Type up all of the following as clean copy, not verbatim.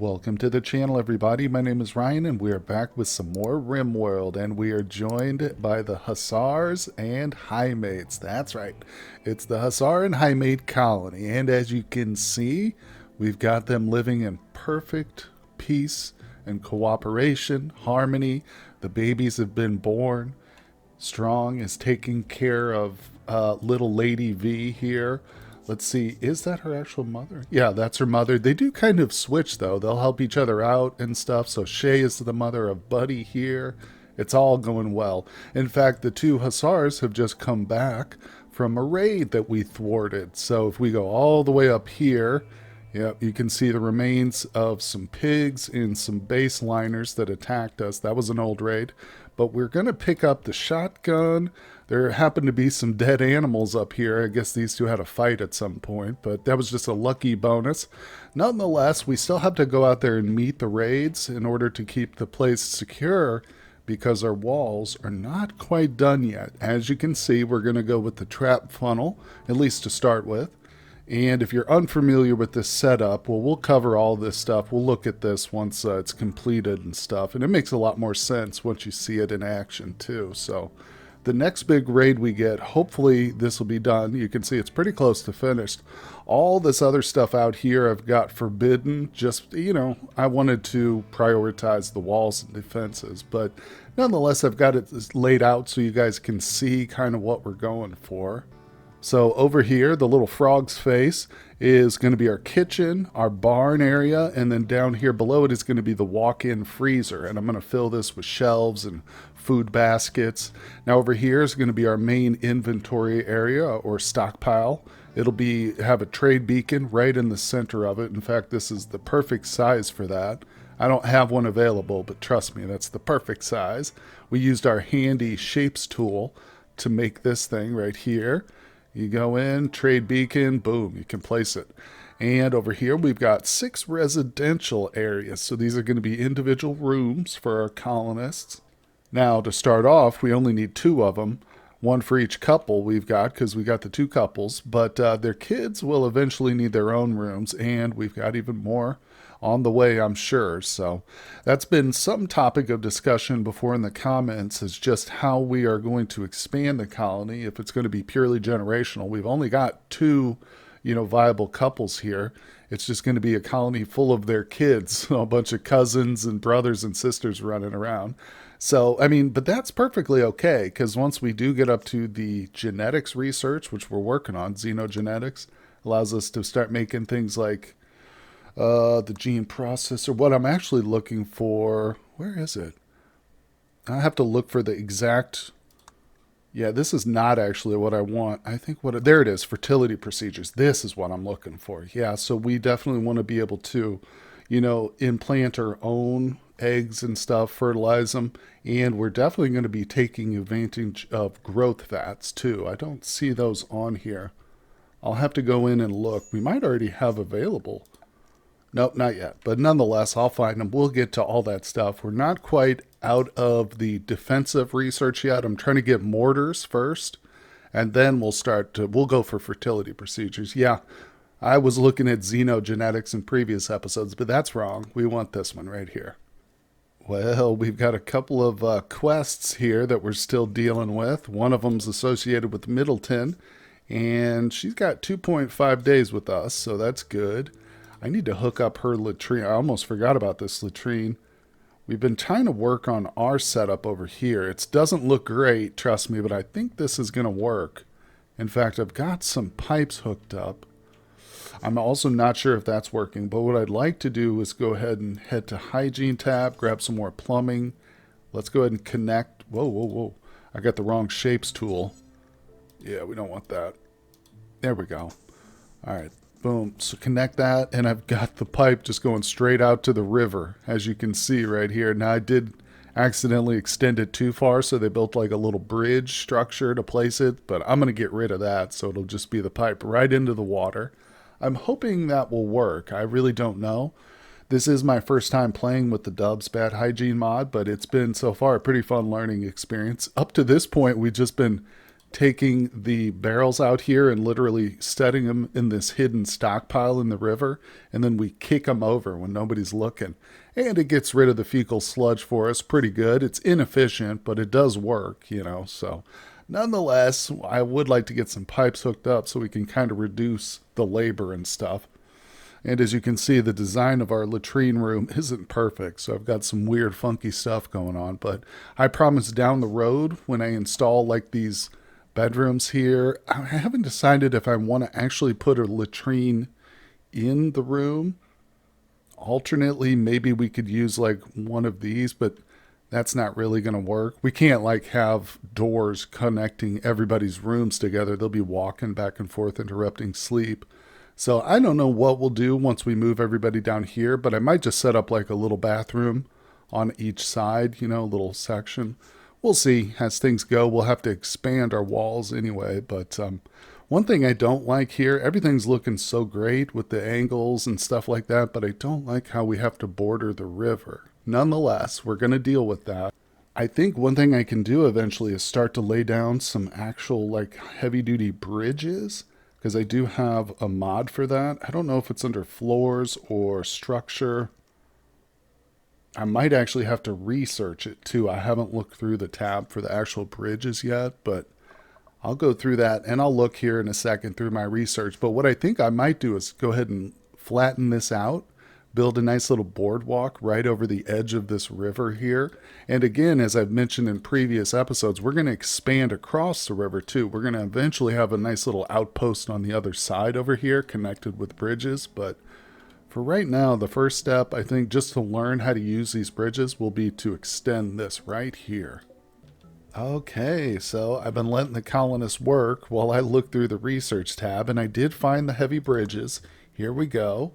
Welcome to the channel, everybody. My name is Ryan, and we are back with some more RimWorld, and we are joined by the Hussars and Highmates. That's right. It's the Hussar and Highmate colony, and as you can see, we've got them living in perfect peace and cooperation, harmony. The babies have been born. Strong is taking care of little Lady V here. Let's see, is that her actual mother? Yeah, that's her mother. They do kind of switch, though. They'll help each other out and stuff. So Shay is the mother of Buddy here. It's all going well. In fact, the two Hussars have just come back from a raid that we thwarted. So if we go all the way up here, yep, you can see the remains of some pigs and some baseliners that attacked us. That was an old raid. But we're going to pick up the shotgun. There happened to be some dead animals up here. I guess these two had a fight at some point, but that was just a lucky bonus. Nonetheless, we still have to go out there and meet the raids in order to keep the place secure because our walls are not quite done yet. As you can see, we're going to go with the trap funnel, at least to start with. And if you're unfamiliar with this setup, well, we'll cover all this stuff. We'll look at this once it's completed and stuff. And it makes a lot more sense once you see it in action, too. So the next big raid we get, hopefully this will be done. You can see it's pretty close to finished. All this other stuff out here I've got forbidden. Just, I wanted to prioritize the walls and defenses. But nonetheless, I've got it laid out so you guys can see kind of what we're going for. So over here, the little frog's face is going to be our kitchen, our barn area, and then down here below it is going to be the walk-in freezer. And I'm going to fill this with shelves and food baskets. Now over here is going to be our main inventory area or stockpile. It'll have a trade beacon right in the center of it. In fact, this is the perfect size for that. I don't have one available, but trust me, that's the perfect size. We used our handy shapes tool to make this thing right here. You go in, trade beacon, boom, you can place it. And over here, we've got 6 residential areas. So these are going to be individual rooms for our colonists. Now, to start off, we only need 2 of them. One for each couple we've got, because we got the 2 couples. But their kids will eventually need their own rooms. And we've got even more on the way, I'm sure. So that's been some topic of discussion before in the comments, is just how we are going to expand the colony. If it's going to be purely generational, we've only got 2 viable couples here. It's just going to be a colony full of their kids, a bunch of cousins and brothers and sisters running around. So, but that's perfectly okay, because once we do get up to the genetics research, which we're working on, xenogenetics, allows us to start making things like the gene processor. What I'm actually looking for, where is it? I have to look for the exact. Yeah, this is not actually what I want. I think there it is, fertility procedures. This is what I'm looking for. Yeah, so we definitely want to be able to, implant our own eggs and stuff, fertilize them, and we're definitely going to be taking advantage of growth fats too. I don't see those on here. I'll have to go in and look. We might already have available. Nope, not yet. But nonetheless, I'll find them. We'll get to all that stuff. We're not quite out of the defensive research yet. I'm trying to get mortars first, and then we'll go for fertility procedures. Yeah, I was looking at xenogenetics in previous episodes, but that's wrong. We want this one right here. Well, we've got a couple of quests here that we're still dealing with. One of them's associated with Middleton, and she's got 2.5 days with us, so that's good. I need to hook up her latrine. I almost forgot about this latrine. We've been trying to work on our setup over here. It doesn't look great, trust me, but I think this is going to work. In fact, I've got some pipes hooked up. I'm also not sure if that's working, but what I'd like to do is go ahead and head to Hygiene tab, grab some more plumbing. Let's go ahead and connect. Whoa, whoa, whoa. I got the wrong shapes tool. Yeah, we don't want that. There we go. All right. Boom. So connect that, and I've got the pipe just going straight out to the river, as you can see right here. Now, I did accidentally extend it too far, so they built like a little bridge structure to place it, but I'm going to get rid of that, so it'll just be the pipe right into the water. I'm hoping that will work. I really don't know. This is my first time playing with the Dubs Bad Hygiene mod, but it's been so far a pretty fun learning experience. Up to this point, we've just been taking the barrels out here and literally setting them in this hidden stockpile in the river, and then we kick them over when nobody's looking. And it gets rid of the fecal sludge for us pretty good. It's inefficient, but it does work, you know. So nonetheless, I would like to get some pipes hooked up so we can kind of reduce the labor and stuff. And as you can see, the design of our latrine room isn't perfect, so I've got some weird funky stuff going on. But I promise down the road, when I install like these bedrooms here, I haven't decided if I want to actually put a latrine in the room. Alternately, maybe we could use like one of these, but that's not really going to work. We can't like have doors connecting everybody's rooms together. They'll be walking back and forth, interrupting sleep. So I don't know what we'll do once we move everybody down here, but I might just set up like a little bathroom on each side, you know, a little section. We'll see as things go. We'll have to expand our walls anyway, but one thing I don't like here, everything's looking so great with the angles and stuff like that, but I don't like how we have to border the river. Nonetheless, we're going to deal with that. I think one thing I can do eventually is start to lay down some actual like heavy duty bridges, because I do have a mod for that. I don't know if it's under floors or structure. I might actually have to research it too. I haven't looked through the tab for the actual bridges yet, but I'll go through that and I'll look here in a second through my research. But what I think I might do is go ahead and flatten this out, build a nice little boardwalk right over the edge of this river here. And again, as I've mentioned in previous episodes, we're going to expand across the river too. We're going to eventually have a nice little outpost on the other side over here connected with bridges. But for right now, the first step, I think, just to learn how to use these bridges will be to extend this right here. Okay, so I've been letting the colonists work while I look through the research tab, and I did find the heavy bridges. Here we go.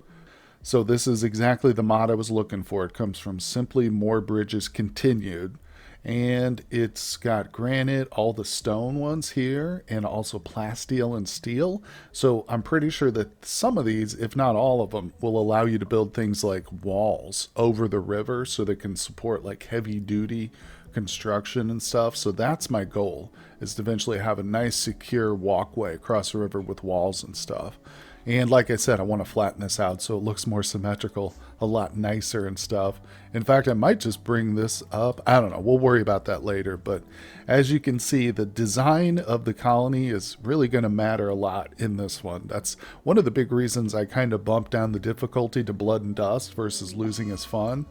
So this is exactly the mod I was looking for. It comes from Simply More Bridges Continued. And it's got granite, all the stone ones here, and also plasteel and steel. So I'm pretty sure that some of these, if not all of them, will allow you to build things like walls over the river so they can support like heavy duty construction and stuff. So that's my goal, is to eventually have a nice secure walkway across the river with walls and stuff. And like I said, I want to flatten this out so it looks more symmetrical, a lot nicer and stuff. In fact, I might just bring this up. I don't know. We'll worry about that later. But as you can see, the design of the colony is really going to matter a lot in this one. That's one of the big reasons I kind of bumped down the difficulty to Blood and Dust versus Losing Is Fun.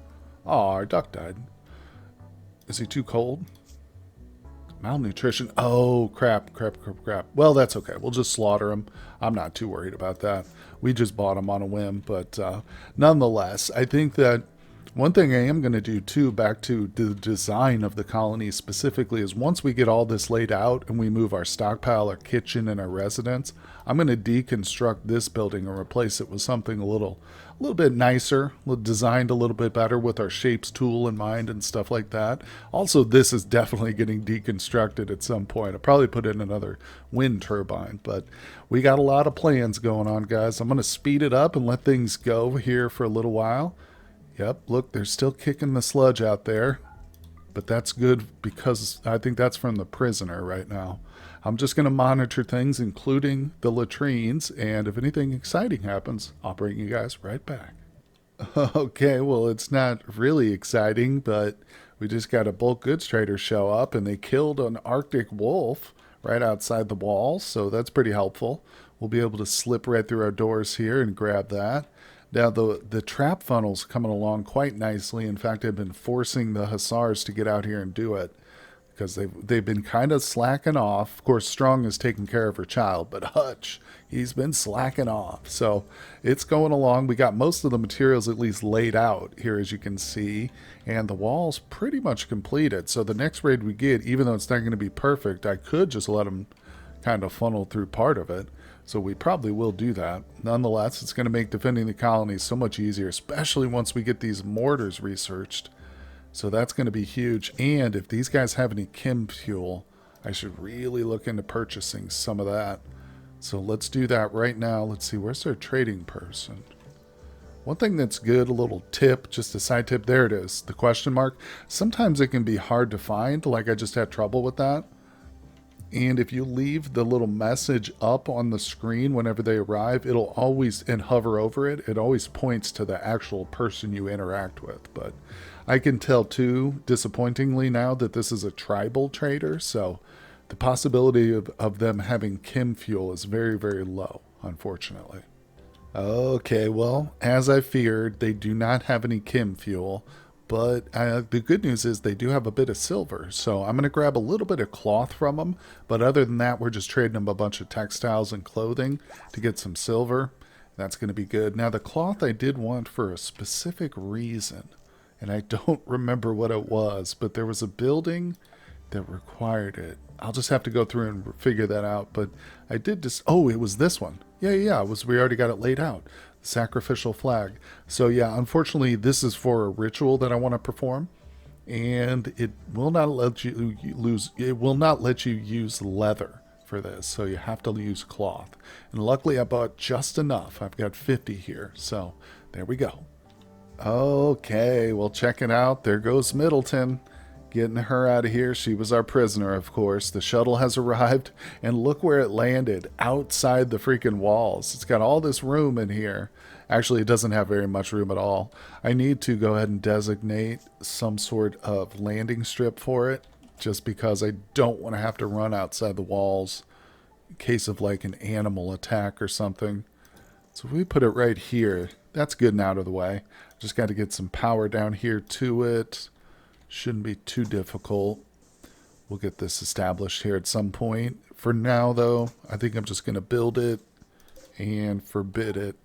Oh, our duck died. Is he too cold? Malnutrition. Oh, crap. Well, that's okay. We'll just slaughter him. I'm not too worried about that. We just bought him on a whim. But nonetheless, I think that one thing I am going to do, too, back to the design of the colony specifically, is once we get all this laid out and we move our stockpile, our kitchen, and our residence, I'm going to deconstruct this building and replace it with something a little bit nicer, designed a little bit better with our shapes tool in mind and stuff like that. Also, this is definitely getting deconstructed at some point. I'll probably put in another wind turbine, but we got a lot of plans going on, guys. I'm going to speed it up and let things go here for a little while. Yep, look, they're still kicking the sludge out there, but that's good because I think that's from the prisoner right now. I'm just going to monitor things, including the latrines, and if anything exciting happens, I'll bring you guys right back. Okay, well, it's not really exciting, but we just got a bulk goods trader show up, and they killed an Arctic wolf right outside the walls, so that's pretty helpful. We'll be able to slip right through our doors here and grab that. Now, the trap funnel's coming along quite nicely. In fact, I've been forcing the Hussars to get out here and do it, because they've been kind of slacking off. Of course, Strong is taking care of her child, but Hutch, he's been slacking off. So it's going along. We got most of the materials at least laid out here, as you can see, and the wall's pretty much completed. So the next raid we get, even though it's not going to be perfect, I could just let them kind of funnel through part of it. So we probably will do that. Nonetheless, it's going to make defending the colony so much easier, especially once we get these mortars researched. So that's going to be huge. And if these guys have any chem fuel, I should really look into purchasing some of that. So let's do that right now. Let's see, where's our trading person? One thing that's good, a little tip, just a side tip, there it is, the question mark. Sometimes it can be hard to find, like I just had trouble with that. And if you leave the little message up on the screen whenever they arrive, it'll always, and hover over it, it always points to the actual person you interact with. But I can tell too, disappointingly now, that this is a tribal trader, so the possibility of them having chem fuel is very, very low, unfortunately. Okay, well, as I feared, they do not have any chem fuel, but the good news is they do have a bit of silver. So I'm going to grab a little bit of cloth from them, but other than that, we're just trading them a bunch of textiles and clothing to get some silver. That's going to be good. Now, the cloth I did want for a specific reason, and I don't remember what it was, but there was a building that required it. I'll just have to go through and figure that out. But I did just, oh, it was this one. Yeah. We already got it laid out. The sacrificial flag. So yeah, unfortunately, this is for a ritual that I want to perform, and it will not let you lose. It will not let you use leather for this. So you have to use cloth. And luckily, I bought just enough. I've got 50 here. So there we go. Okay, well, check it out. There goes Middleton. Getting her out of here. She was our prisoner, of course. The shuttle has arrived, and look where it landed, outside the freaking walls. It's got all this room in here. Actually, it doesn't have very much room at all. I need to go ahead and designate some sort of landing strip for it, just because I don't want to have to run outside the walls in case of like an animal attack or something. So if we put it right here, that's good and out of the way. Just got to get some power down here to it. Shouldn't be too difficult. We'll get this established here at some point. For now, though, I think I'm just going to build it and forbid it.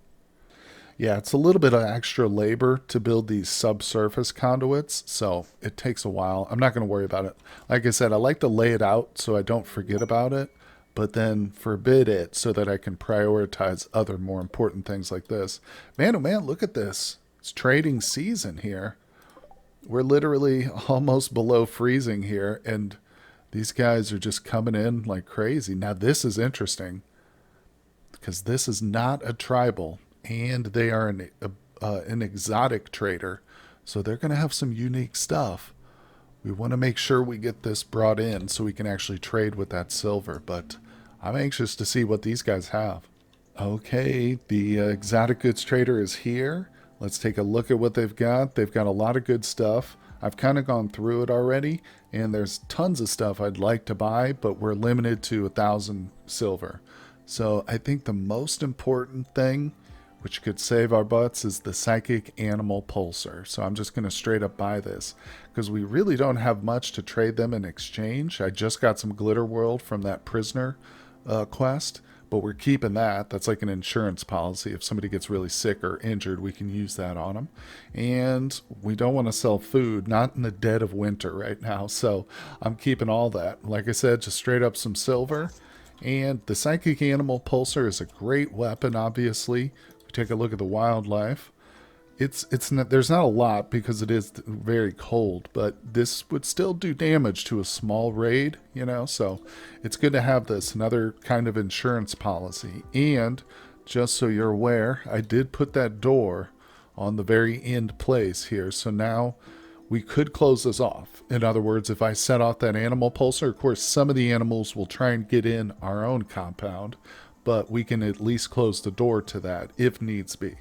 Yeah, it's a little bit of extra labor to build these subsurface conduits, so it takes a while. I'm not going to worry about it. Like I said, I like to lay it out so I don't forget about it, but then forbid it so that I can prioritize other more important things like this. Man, oh man, look at this. It's trading season here. We're literally almost below freezing here, and these guys are just coming in like crazy. Now, this is interesting, because this is not a tribal, and they are an exotic trader, so they're going to have some unique stuff. We want to make sure we get this brought in so we can actually trade with that silver, but I'm anxious to see what these guys have. Okay, the exotic goods trader is here. Let's take a look at what they've got. They've got a lot of good stuff. I've kind of gone through it already, and there's tons of stuff I'd like to buy, but we're limited to 1,000 silver. So I think the most important thing, which could save our butts, is the psychic animal pulsar. So I'm just going to straight up buy this, because we really don't have much to trade them in exchange. I just got some glitter world from that prisoner quest, but we're keeping that. That's like an insurance policy. If somebody gets really sick or injured, we can use that on them. And we don't want to sell food, not in the dead of winter right now. So I'm keeping all that. Like I said, just straight up some silver. And the psychic animal pulsar is a great weapon, obviously. If we take a look at the wildlife, it's not, there's not a lot because it is very cold, but this would still do damage to a small raid, you know, so it's good to have this, another kind of insurance policy. And just so you're aware, I did put that door on the very end place here, so now we could close this off. In other words, if I set off that animal pulsar, of course some of the animals will try and get in our own compound, but we can at least close the door to that if needs be.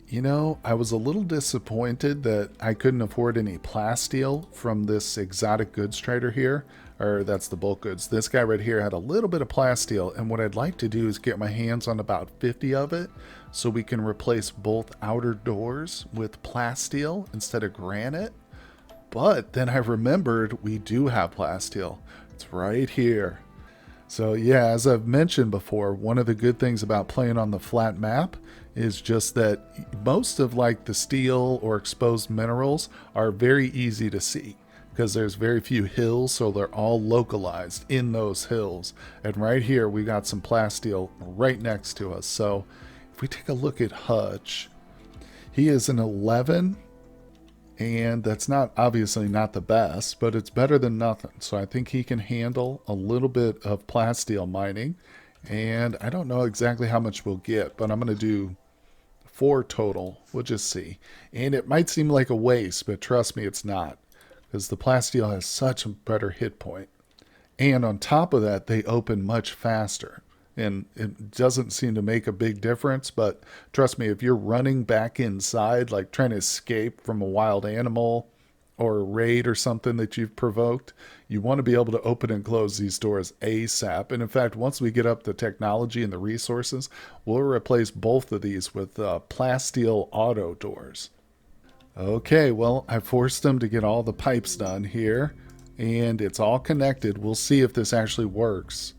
You know, I was a little disappointed that I couldn't afford any plasteel from this exotic goods trader here, or that's the bulk goods. This guy right here had a little bit of plasteel, and what I'd like to do is get my hands on about 50 of it so we can replace both outer doors with plasteel instead of granite. But then I remembered we do have plasteel. It's right here. So yeah, as I've mentioned before, one of the good things about playing on the flat map is just that most of like the steel or exposed minerals are very easy to see because there's very few hills, so they're all localized in those hills. And right here we got some plasteel right next to us. So if we take a look at Hutch, he is an 11, and that's not obviously not the best, but it's better than nothing. So I think he can handle a little bit of plasteel mining, and I don't know exactly how much we'll get, but I'm going to do 4 total. We'll just see. And it might seem like a waste, but trust me, it's not, because the plasteel has such a better hit point. And on top of that, they open much faster. And it doesn't seem to make a big difference, but trust me, if you're running back inside, like trying to escape from a wild animal or a raid or something that you've provoked, you want to be able to open and close these doors ASAP. And in fact, once we get up the technology and the resources, we'll replace both of these with plasteel auto doors. Okay, well, I forced them to get all the pipes done here, and it's all connected. We'll see if this actually works.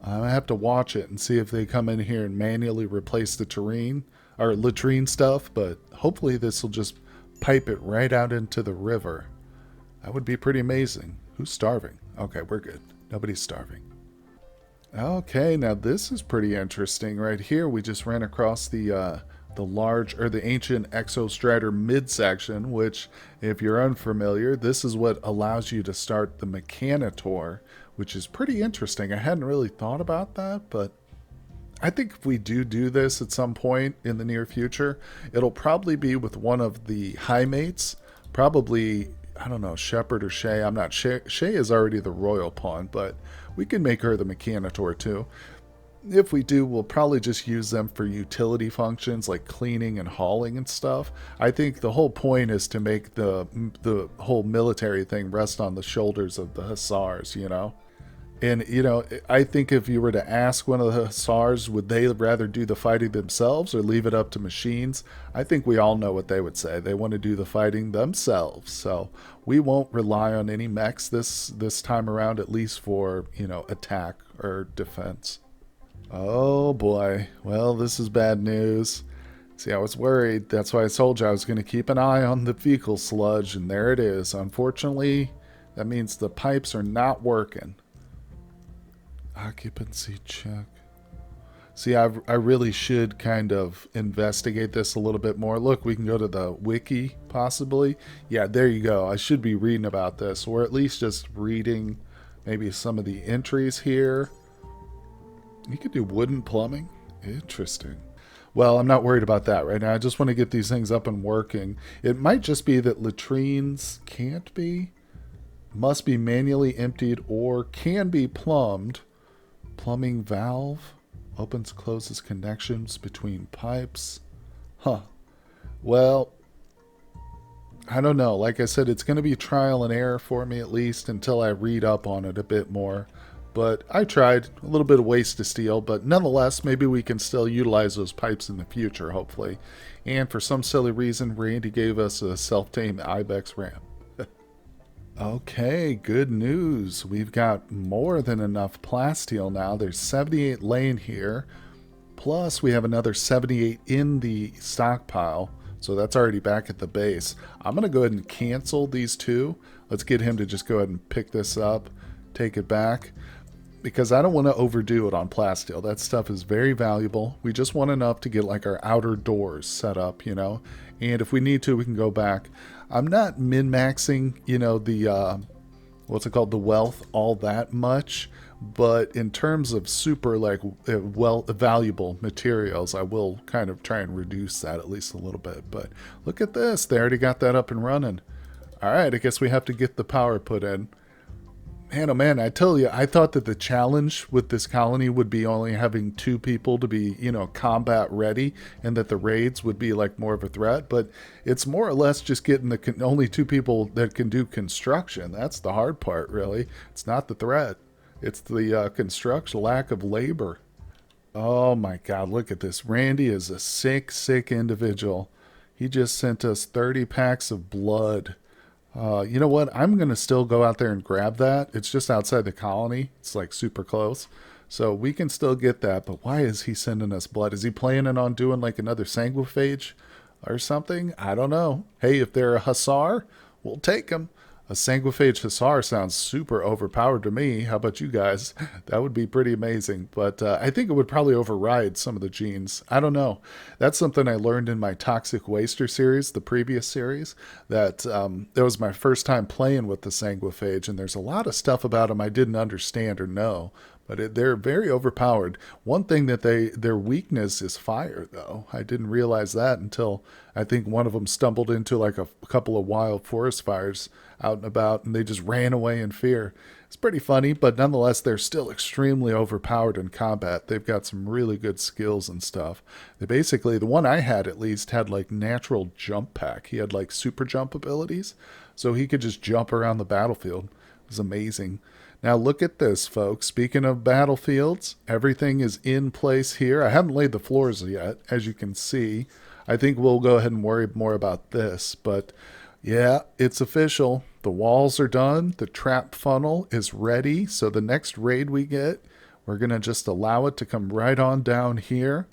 I have to watch it and see if they come in here and manually replace the terrain or latrine stuff, but hopefully this will just pipe it right out into the river. That would be pretty amazing. Who's starving? Okay, we're good. Nobody's starving. Okay, now this is pretty interesting right here. We just ran across the large or the ancient exostrator midsection, which, if you're unfamiliar, this is what allows you to start the Mechanitor, which is pretty interesting. I hadn't really thought about that, but I think if we do this at some point in the near future, it'll probably be with one of the Highmates, probably, I don't know, Shepherd or Shay. I'm not Shay. Shay is already the royal pawn, but we can make her the Mechanitor too. If we do, we'll probably just use them for utility functions like cleaning and hauling and stuff. I think the whole point is to make the whole military thing rest on the shoulders of the Hussars, you know? And, you know, I think if you were to ask one of the Hussars, would they rather do the fighting themselves or leave it up to machines? I think we all know what they would say. They want to do the fighting themselves. So we won't rely on any mechs this time around, at least for, you know, attack or defense. Oh boy. Well, this is bad news. See, I was worried. That's why I told you I was going to keep an eye on the fecal sludge, and there it is. Unfortunately, that means the pipes are not working. Occupancy check. See, I really should kind of investigate this a little bit more. Look, we can go to the wiki, possibly. Yeah, there you go. I should be reading about this, or at least just reading maybe some of the entries here. You could do wooden plumbing. Interesting. Well, I'm not worried about that right now. I just want to get these things up and working. It might just be that latrines can't be, must be manually emptied, or can be plumbed. Plumbing valve opens, closes connections between pipes. Huh. Well, I don't know. Like I said, it's going to be trial and error for me at least until I read up on it a bit more. But I tried. A little bit of waste to steel, but nonetheless, maybe we can still utilize those pipes in the future, hopefully. And for some silly reason, Randy gave us a self-tamed Ibex ramp. Okay, good news. We've got more than enough plasteel now. There's 78 laying here. Plus, we have another 78 in the stockpile. So that's already back at the base. I'm going to go ahead and cancel these two. Let's get him to just go ahead and pick this up, take it back, because I don't want to overdo it on plasteel. That stuff is very valuable. We just want enough to get like our outer doors set up, you know. And if we need to, we can go back. I'm not min-maxing, you know, the, what's it called, the wealth all that much. But in terms of super, like, valuable materials, I will kind of try and reduce that at least a little bit. But look at this. They already got that up and running. All right, I guess we have to get the power put in. Man, oh man, I tell you, I thought that the challenge with this colony would be only having 2 people to be, you know, combat ready, and that the raids would be like more of a threat, but it's more or less just getting the only 2 people that can do construction. That's the hard part, really. It's not the threat. It's the construction, lack of labor. Oh my God, look at this. Randy is a sick, sick individual. He just sent us 30 packs of blood. You know what? I'm going to still go out there and grab that. It's just outside the colony. It's like super close. So we can still get that. But why is he sending us blood? Is he planning on doing like another sanguiphage or something? I don't know. Hey, if they're a Hussar, we'll take them. A sanguiphage Hussar sounds super overpowered to me. How about you guys? That would be pretty amazing. But I think it would probably override some of the genes. I don't know. That's something I learned in my Toxic Waster series, the previous series, that was my first time playing with the sanguiphage, and there's a lot of stuff about them I didn't understand or know. But they're very overpowered. One thing that their weakness is fire, though. I didn't realize that until I think one of them stumbled into like a couple of wild forest fires out and about, and they just ran away in fear. It's pretty funny, but nonetheless, they're still extremely overpowered in combat. They've got some really good skills and stuff. They basically, the one I had at least, had like natural jump pack. He had like super jump abilities, so he could just jump around the battlefield. It was amazing. Now look at this, folks. Speaking of battlefields, everything is in place here. I haven't laid the floors yet, as you can see. I think we'll go ahead and worry more about this, but yeah, it's official. The walls are done. The trap funnel is ready. So the next raid we get, we're going to just allow it to come right on down here.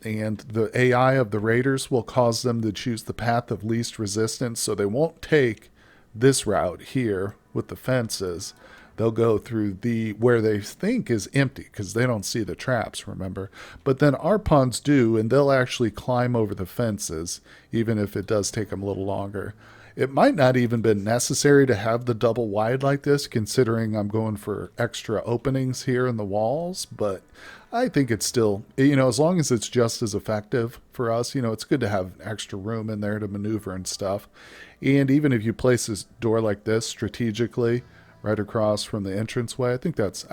And the AI of the raiders will cause them to choose the path of least resistance. So they won't take this route here with the fences. They'll go through the where they think is empty because they don't see the traps, remember? But then our pawns do, and they'll actually climb over the fences, even if it does take them a little longer. It might not even been necessary to have the double wide like this, considering I'm going for extra openings here in the walls, but I think it's still, as long as it's just as effective for us, it's good to have extra room in there to maneuver and stuff. And even if you place this door like this strategically, right across from the entranceway, I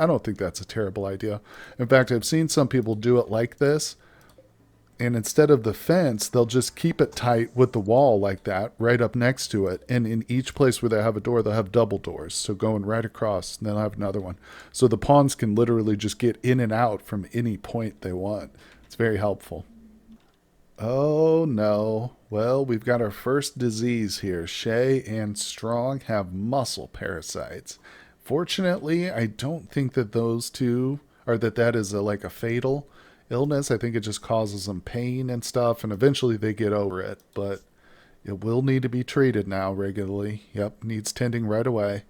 don't think that's a terrible idea. In fact, I've seen some people do it like this, and instead of the fence, they'll just keep it tight with the wall like that, right up next to it. And in each place where they have a door, they'll have double doors. So going right across, and they'll have another one. So the pawns can literally just get in and out from any point they want. It's very helpful. Oh no. Well, we've got our first disease here. Shay and Strong have muscle parasites. Fortunately, I don't think that those two, or that is like a fatal illness. I think it just causes them pain and stuff, and eventually they get over it. But it will need to be treated now regularly. Yep, needs tending right away.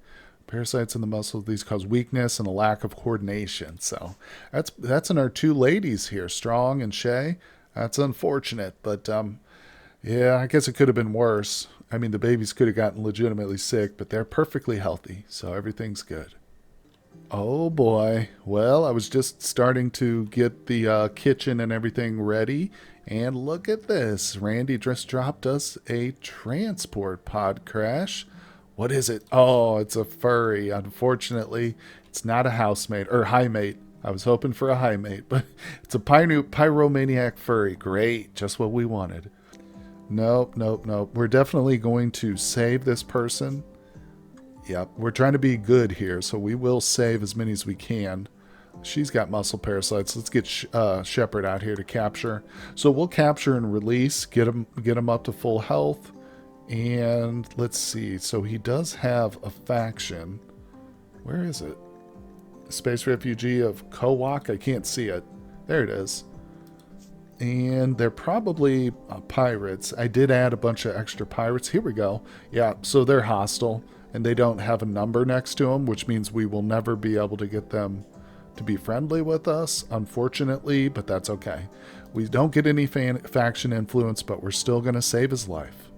Parasites in the muscles, these cause weakness and a lack of coordination. So that's in our two ladies here, Strong and Shay. That's unfortunate, but yeah, I guess it could have been worse. I mean, the babies could have gotten legitimately sick, but they're perfectly healthy, so everything's good. Oh boy. Well, I was just starting to get the kitchen and everything ready, and look at this. Randy just dropped us a transport pod crash. What is it? Oh, it's a furry. Unfortunately, it's not a housemate or highmate. I was hoping for a highmate, but it's a pyromaniac furry. Great, just what we wanted. Nope, nope, nope. We're definitely going to save this person. Yep, we're trying to be good here, so we will save as many as we can. She's got muscle parasites. Let's get Shepard out here to capture. So we'll capture and release, get him up to full health. And let's see. So he does have a faction. Where is it? Space refugee of Kowak. I can't see it. There it is. And they're probably pirates. I did add a bunch of extra pirates. Here we go. Yeah, so they're hostile, and they don't have a number next to them, which means we will never be able to get them to be friendly with us, unfortunately, but that's okay. We don't get any faction influence, but we're still going to save his life.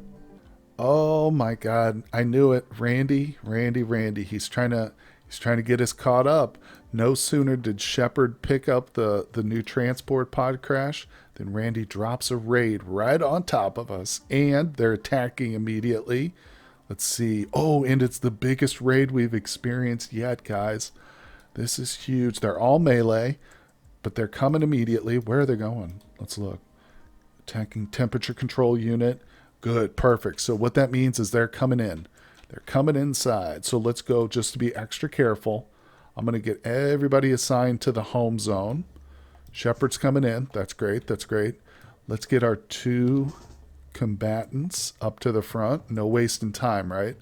Oh my God, I knew it. Randy. He's trying to get us caught up. No sooner did Shepard pick up the new transport pod crash than Randy drops a raid right on top of us, and they're attacking immediately. Let's see. Oh, and it's the biggest raid we've experienced yet, guys. This is huge. They're all melee, but they're coming immediately. Where are they going? Let's look. Attacking temperature control unit. Good, perfect. So what that means is they're coming in. They're coming inside. So let's go just to be extra careful. I'm going to get everybody assigned to the home zone. Shepard's coming in. That's great. That's great. Let's get our two combatants up to the front. No wasting time, right?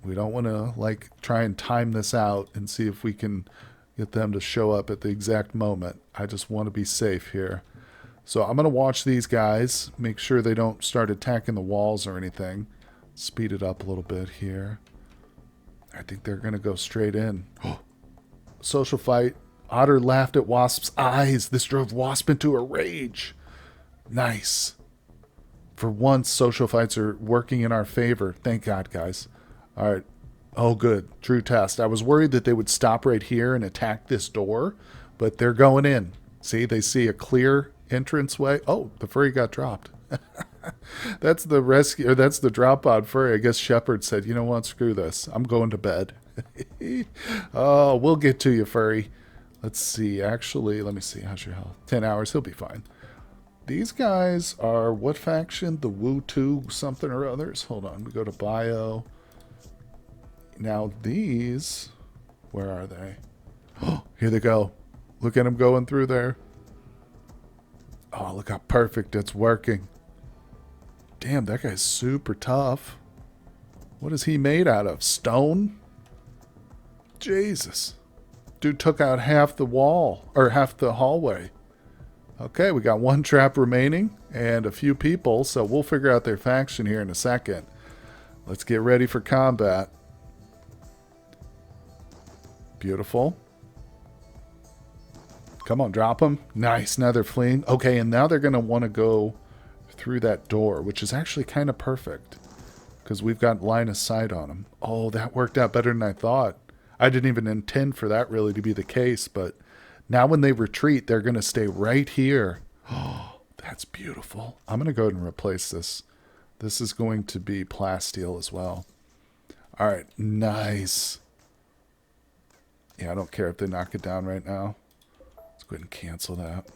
We don't want to try and time this out and see if we can get them to show up at the exact moment. I just want to be safe here. So I'm going to watch these guys, make sure they don't start attacking the walls or anything. Speed it up a little bit here. I think they're going to go straight in. Social fight. Otter laughed at Wasp's eyes. This drove Wasp into a rage. Nice. For once, social fights are working in our favor. Thank God, guys. All right. Oh, good. True test. I was worried that they would stop right here and attack this door, but they're going in. See, they see a clear entranceway. Oh, the furry got dropped. That's the rescue, or that's the drop pod furry. I guess Shepard said, you know what, screw this. I'm going to bed. Oh, we'll get to you, furry. Let's see. Actually, let me see. How's your health? 10 hours. He'll be fine. These guys are what faction? The Wu 2 something or others. Hold on. We go to bio. Now these, where are they? Oh, here they go. Look at them going through there. Oh, look how perfect it's working. Damn, that guy's super tough. What is he made out of? Stone? Jesus. Dude took out half the wall, or half the hallway. Okay, we got one trap remaining and a few people, so we'll figure out their faction here in a second. Let's get ready for combat. Beautiful. Come on, drop them. Nice. Now they're fleeing. Okay, and now they're going to want to go through that door, which is actually kind of perfect because we've got line of sight on them. Oh, that worked out better than I thought. I didn't even intend for that really to be the case, but now when they retreat, they're going to stay right here. Oh, that's beautiful. I'm going to go ahead and replace this. This is going to be plasteel as well. All right, nice. Yeah, I don't care if they knock it down right now. Let's go ahead and cancel that.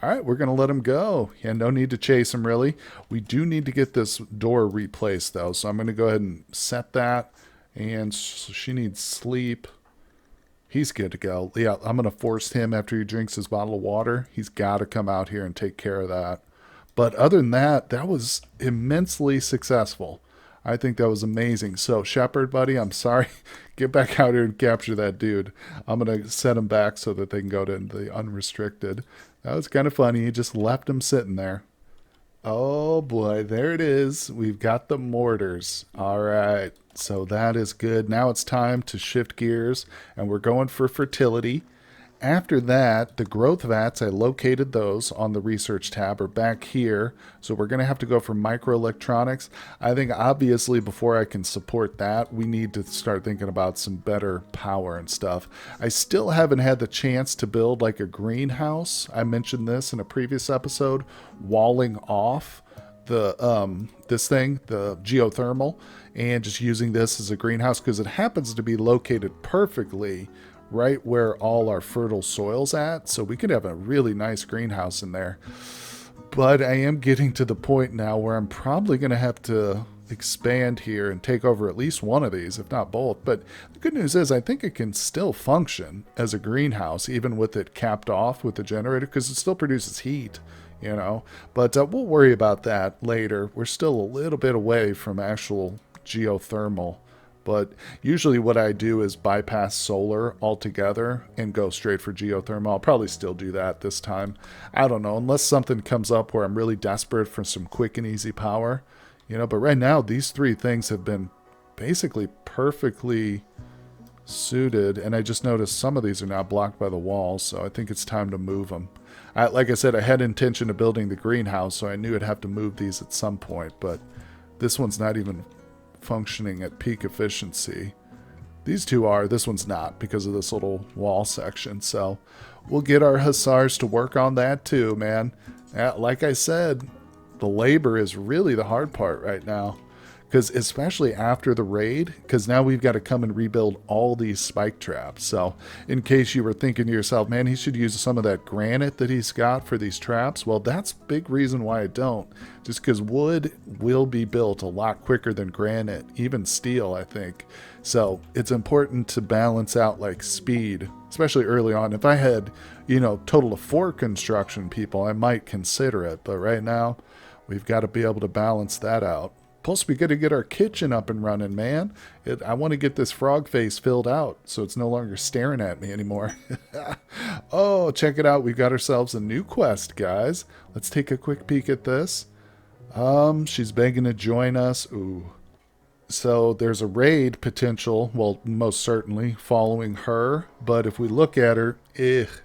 All right, we're going to let him go. Yeah, no need to chase him, really. We do need to get this door replaced, though. So I'm going to go ahead and set that. And she needs sleep. He's good to go. Yeah, I'm going to force him after he drinks his bottle of water. He's got to come out here and take care of that. But other than that, that was immensely successful. I think that was amazing. So, Shepard, buddy, I'm sorry. Get back out here and capture that dude. I'm going to set him back so that they can go to the unrestricted. That was kind of funny. He just left him sitting there. Oh, boy. There it is. We've got the mortars. All right. So that is good. Now it's time to shift gears, and we're going for fertility. After that, the growth vats, I located those on the research tab, are back here. So we're going to have to go for microelectronics. I think obviously before I can support that, we need to start thinking about some better power and stuff. I still haven't had the chance to build like a greenhouse. I mentioned this in a previous episode, walling off the this thing, the geothermal, and just using this as a greenhouse because it happens to be located perfectly right where all our fertile soil's at, so we could have a really nice greenhouse in there. But I am getting to the point now where I'm probably going to have to expand here and take over at least one of these, if not both. But the good news is I think it can still function as a greenhouse, even with it capped off with the generator, because it still produces heat, you know. But we'll worry about that later. We're still a little bit away from actual geothermal. But usually what I do is bypass solar altogether and go straight for geothermal. I'll probably still do that this time. I don't know, unless something comes up where I'm really desperate for some quick and easy power. You know, but right now these three things have been basically perfectly suited. And I just noticed some of these are now blocked by the walls, so I think it's time to move them. Like I said, I had intention of building the greenhouse, so I knew I'd have to move these at some point. But this one's not even functioning at peak efficiency. These two are. This one's not because of this little wall section. So we'll get our Hussars to work on that too, man. Like I said, the labor is really the hard part right now. Because especially after the raid, because now we've got to come and rebuild all these spike traps. So in case you were thinking to yourself, man, he should use some of that granite that he's got for these traps. Well, that's a big reason why I don't. Just because wood will be built a lot quicker than granite, even steel, I think. So it's important to balance out like speed, especially early on. If I had, you know, total of 4 construction people, I might consider it. But right now, we've got to be able to balance that out. Plus, we got to get our kitchen up and running, man. I want to get this frog face filled out so it's no longer staring at me anymore. Oh, check it out. We've got ourselves a new quest, guys. Let's take a quick peek at this. She's begging to join us. Ooh. So there's a raid potential, well, most certainly, following her. But if we look at her,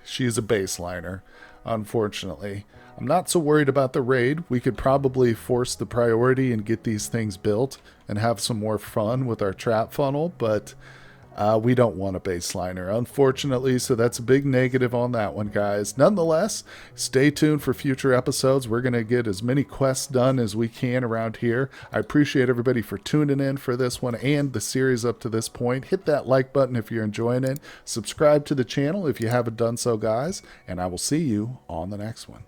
she's a baseliner, unfortunately. I'm not so worried about the raid. We could probably force the priority and get these things built and have some more fun with our trap funnel, but we don't want a baseliner, unfortunately, so that's a big negative on that one, guys. Nonetheless, stay tuned for future episodes. We're going to get as many quests done as we can around here. I appreciate everybody for tuning in for this one and the series up to this point. Hit that like button if you're enjoying it. Subscribe to the channel if you haven't done so, guys, and I will see you on the next one.